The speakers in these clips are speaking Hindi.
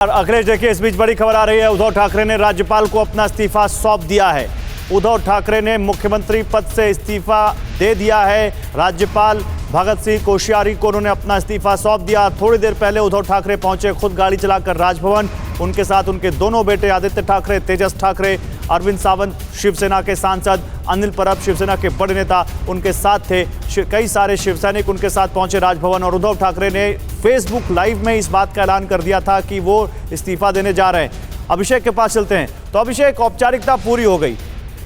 अखिलेश, देखिए इस बीच बड़ी खबर आ रही है। उद्धव ठाकरे ने राज्यपाल को अपना इस्तीफा सौंप दिया है। उद्धव ठाकरे ने मुख्यमंत्री पद से इस्तीफा दे दिया है। राज्यपाल भगत सिंह कोश्यारी को उन्होंने अपना इस्तीफा सौंप दिया। थोड़ी देर पहले उद्धव ठाकरे पहुंचे खुद गाड़ी चलाकर राजभवन। उनके साथ उनके दोनों बेटे आदित्य ठाकरे, तेजस ठाकरे, अरविंद सावंत शिवसेना के सांसद, अनिल परब शिवसेना के बड़े नेता उनके साथ थे। कई सारे शिवसैनिक उनके साथ पहुंचे राजभवन और उद्धव ठाकरे ने फेसबुक लाइव में इस बात का ऐलान कर दिया था कि वो इस्तीफा देने जा रहे हैं। अभिषेक के पास चलते हैं। तो अभिषेक, औपचारिकता पूरी हो गई,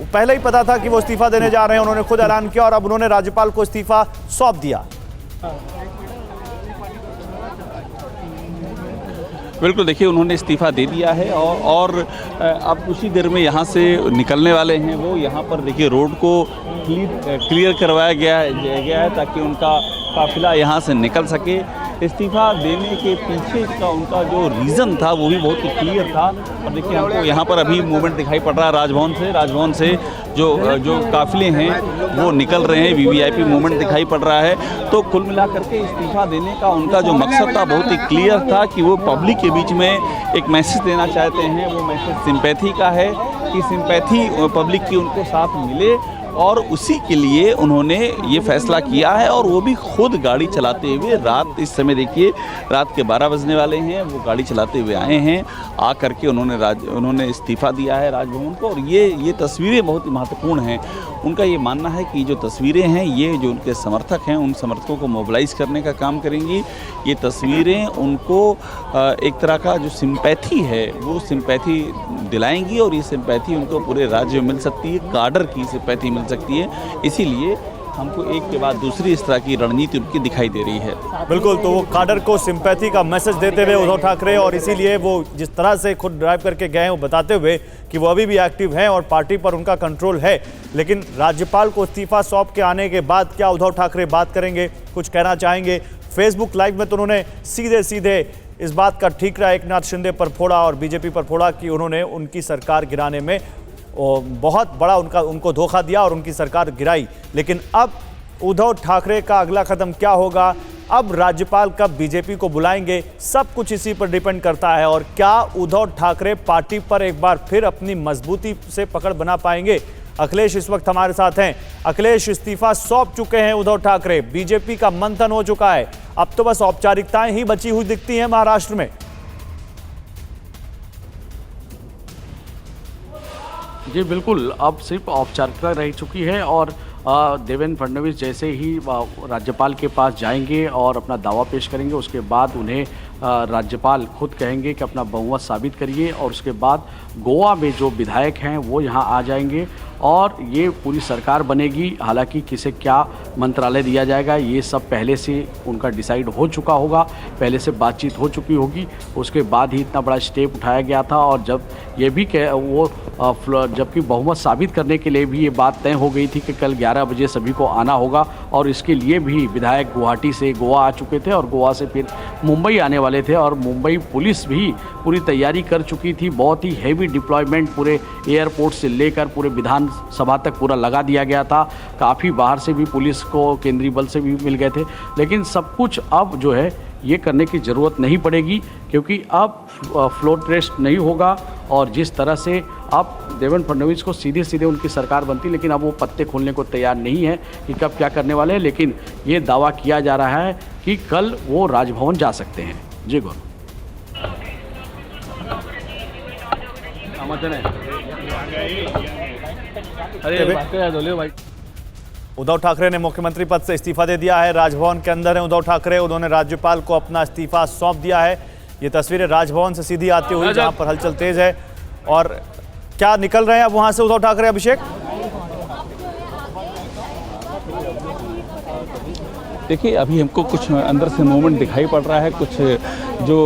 पहले ही पता था कि वो इस्तीफा देने जा रहे हैं, उन्होंने खुद ऐलान किया और अब उन्होंने राज्यपाल को इस्तीफा सौंप दिया। बिल्कुल, देखिए उन्होंने इस्तीफा दे दिया है और अब कुछ ही देर में यहाँ से निकलने वाले हैं। वो यहाँ पर देखिए रोड को क्लियर करवाया गया है ताकि उनका काफिला यहाँ से निकल सके। इस्तीफा देने के पीछे का उनका जो रीज़न था वो भी बहुत ही क्लियर था। और देखिए हमको यहाँ पर अभी मूवमेंट दिखाई पड़ रहा है राजभवन से जो काफिले हैं वो निकल रहे हैं, वीवीआईपी मूवमेंट दिखाई पड़ रहा है। तो कुल मिलाकर के इस्तीफा देने का उनका जो मकसद था बहुत ही क्लियर था कि वो पब्लिक के बीच में एक मैसेज देना चाहते हैं। वो मैसेज सिंपैथी का है कि सिंपैथी पब्लिक की उनको साथ मिले और उसी के लिए उन्होंने ये फैसला किया है। और वो भी खुद गाड़ी चलाते हुए रात, इस समय देखिए रात के 12 बजने वाले हैं, वो गाड़ी चलाते हुए आए हैं। आ करके उन्होंने इस्तीफा दिया है राजभवन को। और ये तस्वीरें बहुत ही महत्वपूर्ण हैं। उनका ये मानना है कि जो तस्वीरें हैं ये जो उनके समर्थक हैं उन समर्थकों को मोबिलाइज करने का काम करेंगी। ये तस्वीरें उनको एक तरह का जो सिंपैथी है वो सिंपैथी दिलाएंगी और ये सिंपैथी उनको पूरे राज्य में मिल सकती है, काडर की सिंपैथी मिल सकती है। इसीलिए हमको एक के बाद दूसरी इस तरह की रणनीति उनकी दिखाई दे रही है। बिल्कुल, तो वो काडर को सिंपैथी का मैसेज देते हुए उद्धव ठाकरे, और इसीलिए वो जिस तरह से खुद ड्राइव करके गए हैं वो बताते हुए कि वो अभी भी एक्टिव हैं और पार्टी पर उनका कंट्रोल है। लेकिन राज्यपाल को इस्तीफा सौंप के आने के बाद क्या उद्धव ठाकरे बात करेंगे, कुछ कहना चाहेंगे? फेसबुक लाइव में तो उन्होंने सीधे इस बात का ठीकरा एकनाथ शिंदे पर फोड़ा और बीजेपी पर फोड़ा कि उन्होंने उनकी सरकार गिराने में बहुत बड़ा उनको धोखा दिया और उनकी सरकार गिराई। लेकिन अब उद्धव ठाकरे का अगला कदम क्या होगा, अब राज्यपाल कब बीजेपी को बुलाएंगे, सब कुछ इसी पर डिपेंड करता है। और क्या उद्धव ठाकरे पार्टी पर एक बार फिर अपनी मजबूती से पकड़ बना पाएंगे? अखिलेश इस वक्त हमारे साथ हैं। अखिलेश, इस्तीफा सौंप चुके हैं उद्धव ठाकरे, बीजेपी का मंथन हो चुका है, अब तो बस औपचारिकताएं ही बची हुई दिखती हैं महाराष्ट्र में। जी बिल्कुल, अब सिर्फ औपचारिकता रह चुकी है और देवेंद्र फडणवीस जैसे ही राज्यपाल के पास जाएंगे और अपना दावा पेश करेंगे, उसके बाद उन्हें राज्यपाल खुद कहेंगे कि अपना बहुमत साबित करिए। और उसके बाद गोवा में जो विधायक हैं वो यहाँ आ जाएंगे और ये पूरी सरकार बनेगी। हालांकि किसे क्या मंत्रालय दिया जाएगा ये सब पहले से उनका डिसाइड हो चुका होगा, पहले से बातचीत हो चुकी होगी। उसके बाद ही इतना बड़ा स्टेप उठाया गया था। और जब ये भी जबकि बहुमत साबित करने के लिए भी ये बात तय हो गई थी कि कल 11 बजे सभी को आना होगा। और इसके लिए भी विधायक गुवाहाटी से गोवा आ चुके थे और गोवा से फिर मुंबई आने वाले थे। और मुंबई पुलिस भी पूरी तैयारी कर चुकी थी, बहुत ही हैवी डिप्लॉयमेंट पूरे एयरपोर्ट से लेकर पूरे विधानसभा तक पूरा लगा दिया गया था। काफ़ी बाहर से भी पुलिस को, केंद्रीय बल से भी मिल गए थे। लेकिन सब कुछ अब जो है ये करने की ज़रूरत नहीं पड़ेगी, क्योंकि अब फ्लोर टेस्ट नहीं होगा। और जिस तरह से अब देवेंद्र फडणवीस को सीधे उनकी सरकार बनती, लेकिन अब वो पत्ते खोलने को तैयार नहीं है कि कब क्या करने वाले हैं। लेकिन ये दावा किया जा रहा है कि कल वो राजभवन जा सकते हैं। जी गौरव। उद्धव ठाकरे ने मुख्यमंत्री पद से इस्तीफा दे दिया है। राजभवन के अंदर है उद्धव ठाकरे, उन्होंने राज्यपाल को अपना इस्तीफा सौंप दिया है। ये तस्वीरें राजभवन से सीधी आती हुई जहां पर हलचल तेज है। और क्या निकल रहे हैं अब वहां से उद्धव ठाकरे? अभिषेक, देखिए अभी हमको कुछ अंदर से मूवमेंट दिखाई पड़ रहा है, कुछ जो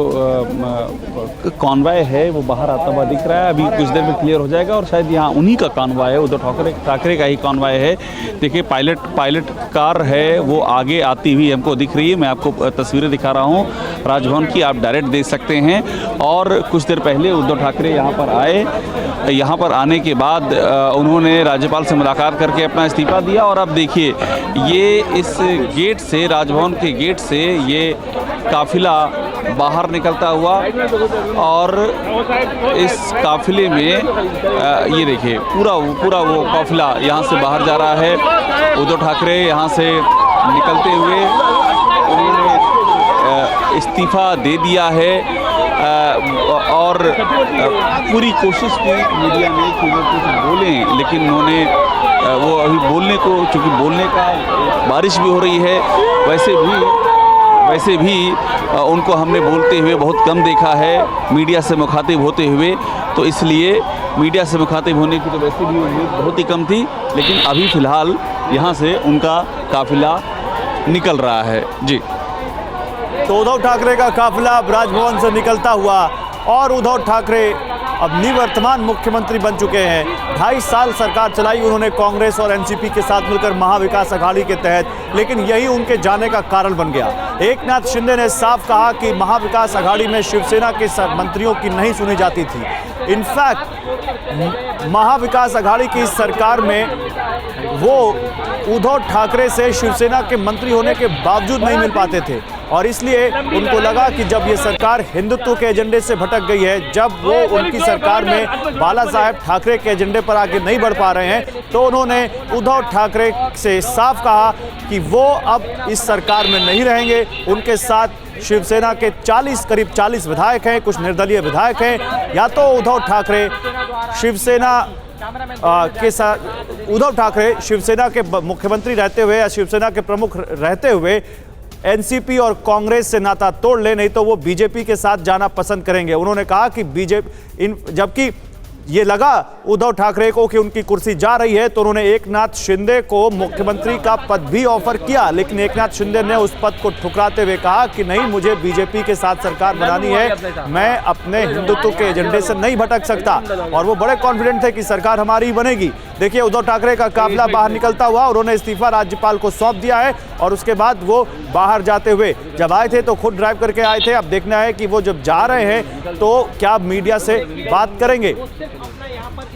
कॉन्वॉय है वो बाहर आता हुआ दिख रहा है। अभी कुछ देर में क्लियर हो जाएगा और शायद यहाँ उन्हीं का कॉन्वॉय है, उद्धव ठाकरे का ही कॉन्वॉय है। देखिए पायलट कार है वो आगे आती हुई हमको दिख रही है। मैं आपको तस्वीरें दिखा रहा हूँ राजभवन की, आप डायरेक्ट देख सकते हैं। और कुछ देर पहले उद्धव ठाकरे यहाँ पर आए। यहाँ पर आने के बाद उन्होंने राज्यपाल से मुलाकात करके अपना इस्तीफा दिया। और अब देखिए ये इस गेट से, राजभवन के गेट से ये काफिला बाहर निकलता हुआ और इस काफिले में ये देखिए पूरा वो काफिला यहाँ से बाहर जा रहा है। उद्धव ठाकरे यहाँ से निकलते हुए उन्होंने इस्तीफा दे दिया है और पूरी कोशिश की मीडिया ने कि वो कुछ बोलें, लेकिन उन्होंने वो अभी बोलने को, चूँकि बोलने का बारिश भी हो रही है, वैसे भी उनको हमने बोलते हुए बहुत कम देखा है, मीडिया से मुखातिब होते हुए। तो इसलिए मीडिया से मुखातिब होने की तो वैसे भी उम्मीद बहुत ही कम थी, लेकिन अभी फ़िलहाल यहाँ से उनका काफिला निकल रहा है। जी, तो उद्धव ठाकरे का काफिला अब राजभवन से निकलता हुआ और उद्धव ठाकरे अब निवर्तमान मुख्यमंत्री बन चुके हैं। 2.5 साल सरकार चलाई उन्होंने कांग्रेस और एनसीपी के साथ मिलकर महाविकास अघाड़ी के तहत, लेकिन यही उनके जाने का कारण बन गया। एकनाथ शिंदे ने साफ कहा कि महाविकास अघाड़ी में शिवसेना के मंत्रियों की नहीं सुनी जाती थी। इनफैक्ट महाविकास अघाड़ी की सरकार में वो उद्धव ठाकरे से शिवसेना के मंत्री होने के बावजूद नहीं मिल पाते थे और इसलिए उनको लगा कि जब ये सरकार हिंदुत्व के एजेंडे से भटक गई है, जब वो उनकी सरकार में बाला साहेब ठाकरे के एजेंडे पर आगे नहीं बढ़ पा रहे हैं, तो उन्होंने उद्धव ठाकरे से साफ कहा कि वो अब इस सरकार में नहीं रहेंगे। उनके साथ शिवसेना के करीब 40 विधायक हैं, कुछ निर्दलीय विधायक हैं। या तो उद्धव ठाकरे शिवसेना के मुख्यमंत्री रहते हुए या शिवसेना के प्रमुख रहते हुए एनसीपी और कांग्रेस से नाता तोड़ ले, नहीं तो वो बीजेपी के साथ जाना पसंद करेंगे। उन्होंने कहा कि जबकि ये लगा उद्धव ठाकरे को कि उनकी कुर्सी जा रही है, तो उन्होंने एकनाथ शिंदे को मुख्यमंत्री का पद भी ऑफर किया, लेकिन एकनाथ शिंदे ने उस पद को ठुकराते हुए कहा कि नहीं, मुझे बीजेपी के साथ सरकार बनानी है, मैं अपने हिंदुत्व के एजेंडे से नहीं भटक सकता। और वो बड़े कॉन्फिडेंट थे कि सरकार हमारी ही बनेगी। देखिए उद्धव ठाकरे का काफिला बाहर निकलता हुआ, उन्होंने इस्तीफा राज्यपाल को सौंप दिया है और उसके बाद वो बाहर जाते हुए, जब आए थे तो खुद ड्राइव करके आए थे, अब देखना है कि वो जब जा रहे हैं तो क्या मीडिया से बात करेंगे।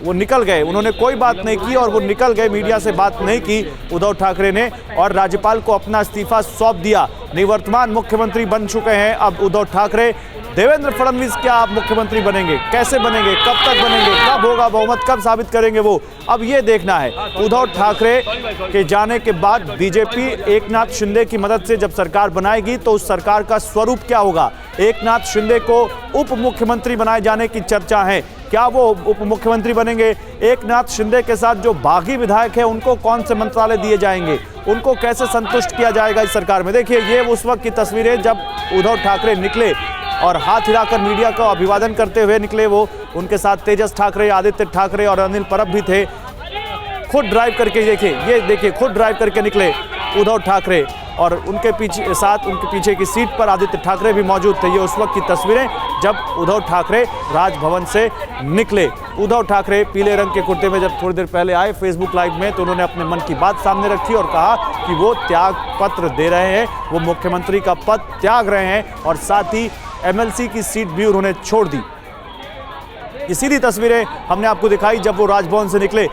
वो निकल गए, उन्होंने कोई बात नहीं की और वो निकल गए, मीडिया से बात नहीं की उद्धव ठाकरे ने और राज्यपाल को अपना इस्तीफा सौंप दिया। निवर्तमान मुख्यमंत्री बन चुके हैं अब उद्धव ठाकरे। देवेंद्र फडणवीस क्या आप मुख्यमंत्री बनेंगे, कैसे बनेंगे, कब तक बनेंगे, कब होगा बहुमत, कब साबित करेंगे वो, अब ये देखना है। उद्धव ठाकरे के जाने के बाद बीजेपी एकनाथ शिंदे की मदद से जब सरकार बनाएगी तो उस सरकार का स्वरूप क्या होगा। एकनाथ शिंदे को उप मुख्यमंत्री बनाए जाने की चर्चा है, क्या वो उप मुख्यमंत्री बनेंगे। एकनाथ शिंदे के साथ जो बागी विधायक हैं उनको कौन से मंत्रालय दिए जाएंगे, उनको कैसे संतुष्ट किया जाएगा इस सरकार में। देखिए ये उस वक्त की तस्वीरें जब उद्धव ठाकरे निकले और हाथ हिलाकर मीडिया को अभिवादन करते हुए निकले। वो उनके साथ तेजस ठाकरे, आदित्य ठाकरे और अनिल परब भी थे। खुद ड्राइव करके देखिए खुद ड्राइव करके निकले उद्धव ठाकरे और उनके पीछे की सीट पर आदित्य ठाकरे भी मौजूद थे। ये उस वक्त की तस्वीरें जब उद्धव ठाकरे राजभवन से निकले। उद्धव ठाकरे पीले रंग के कुर्ते में जब थोड़ी देर पहले आए फेसबुक लाइव में, तो उन्होंने अपने मन की बात सामने रखी और कहा कि वो त्याग पत्र दे रहे हैं, वो मुख्यमंत्री का पद त्याग रहे हैं और साथ ही एमएलसी की सीट भी उन्होंने छोड़ दी। ये सीधी तस्वीरें हमने आपको दिखाई जब वो राजभवन से निकले।